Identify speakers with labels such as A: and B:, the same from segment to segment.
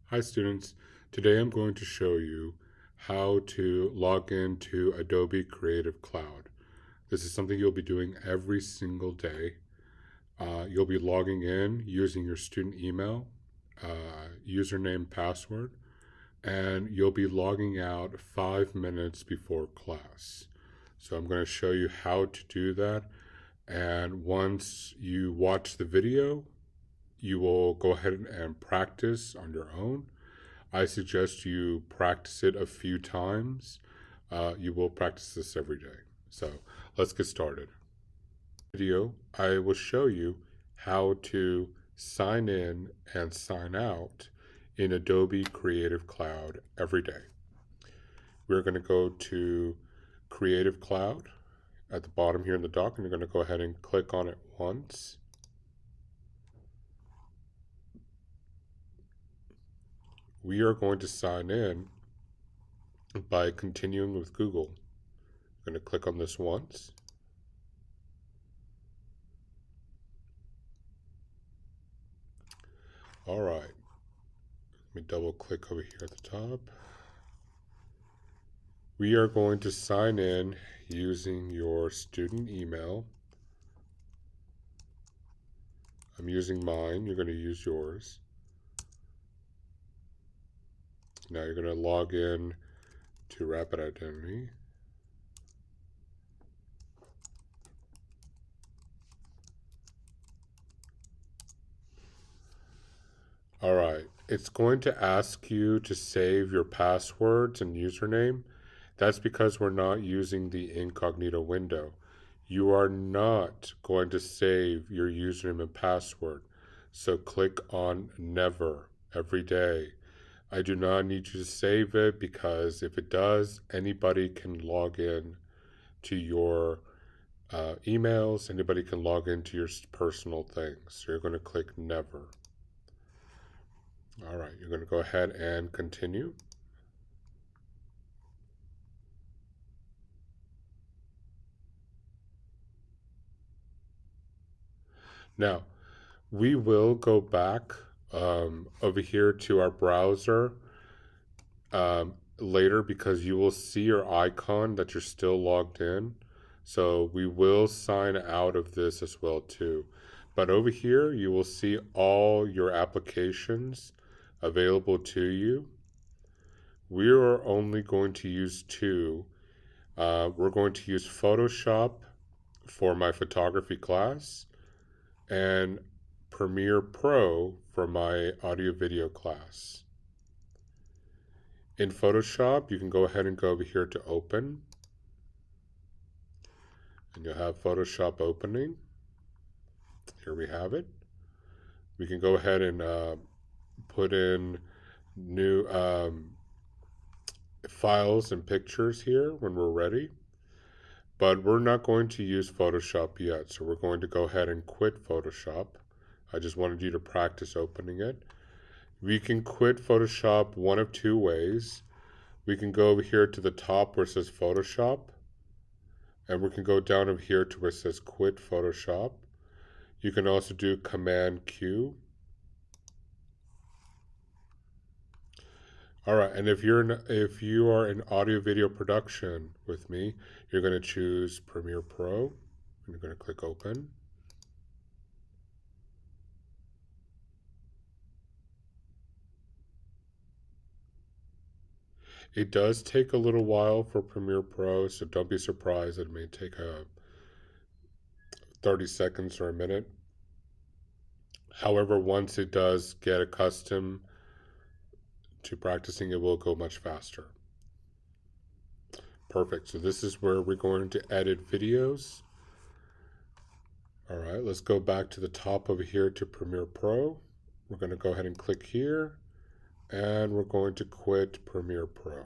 A: Hi students, today I'm going to show you how to log into Adobe Creative Cloud. This is something you'll be doing every single day. You'll be logging in using your student email, username, password, and you'll be logging out 5 minutes before class. So I'm going to show you how to do that, and once you watch the video, you will go ahead and practice on your own. I suggest you practice it a few times. You will practice this every day. So let's get started. Video, I will show you how to sign in and sign out in Adobe Creative Cloud every day. We're going to go to Creative Cloud at the bottom here in the dock, and you're going to go ahead and click on it once. We are going to sign in by continuing with Google. I'm going to click on this once. All right, let me double click over here at the top. We are going to sign in using your student email. I'm using mine, you're going to use yours. Now you're going to log in to Rapid Identity. All right, it's going to ask you to save your passwords and username. That's because we're not using the incognito window. You are not going to save your username and password. So click on Never every day. I do not need you to save it because if it does, anybody can log in to your emails. Anybody can log into your personal things. So you're going to click Never. All right, you're going to go ahead and continue. Now, we will go back over here to our browser later because you will see your icon that you're still logged in. So we will sign out of this as well too. But over here, you will see all your applications available to you. We are only going to use two. We're going to use Photoshop for my photography class and Premiere Pro for my audio video class. In Photoshop, you can go ahead and go over here to Open, and you'll have Photoshop opening. Here we have it. We can go ahead and put in new files and pictures here when we're ready. But we're not going to use Photoshop yet, so we're going to go ahead and quit Photoshop. I just wanted you to practice opening it. We can quit Photoshop one of two ways. We can go over here to the top where it says Photoshop, and we can go down over here to where it says Quit Photoshop. You can also do Command Q. All right, and if you are in audio video production with me, you're going to choose Premiere Pro, and you're going to click Open. It does take a little while for Premiere Pro, so don't be surprised that it may take 30 seconds or a minute. However, once it does get accustomed to practicing, it will go much faster. Perfect. So this is where we're going to edit videos. All right, let's go back to the top over here to Premiere Pro. We're going to go ahead and click here, and we're going to quit Premiere Pro.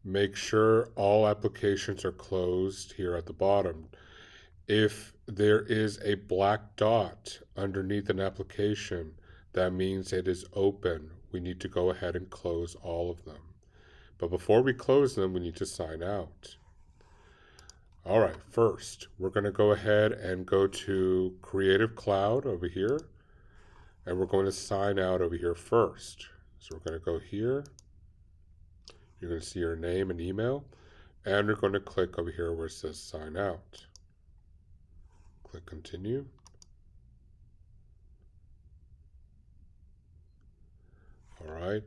A: Make sure all applications are closed here at the bottom. If there is a black dot underneath an application, that means it is open. We need to go ahead and close all of them. But before we close them, we need to sign out. All right, first, we're going to go ahead and go to Creative Cloud over here. and we're going to sign out over here first. So we're going to go here. You're going to see your name and email, and we're going to click over here where it says sign out. Click continue. All right.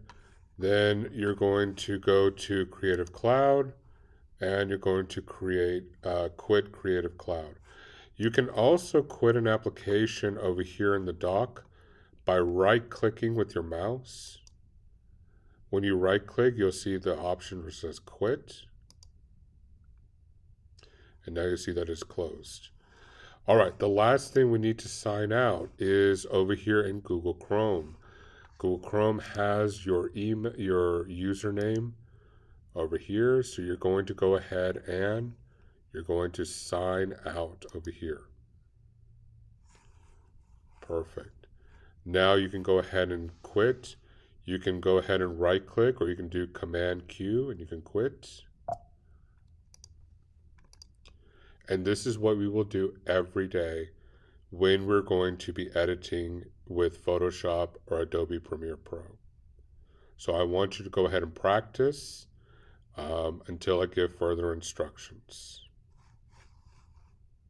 A: Then you're going to go to Creative Cloud, and you're going to quit Creative Cloud. You can also quit an application over here in the dock by right-clicking with your mouse. When you right-click, you'll see the option that says quit. And now you see that it's closed. All right, the last thing we need to sign out is over here in Google Chrome. Google Chrome has your email, your username over here. So you're going to go ahead and you're going to sign out over here. Perfect. Now you can go ahead and quit. You can go ahead and right click, or you can do Command Q and you can quit. And this is what we will do every day when we're going to be editing with Photoshop or Adobe Premiere Pro. So I want you to go ahead and practice until I give further instructions.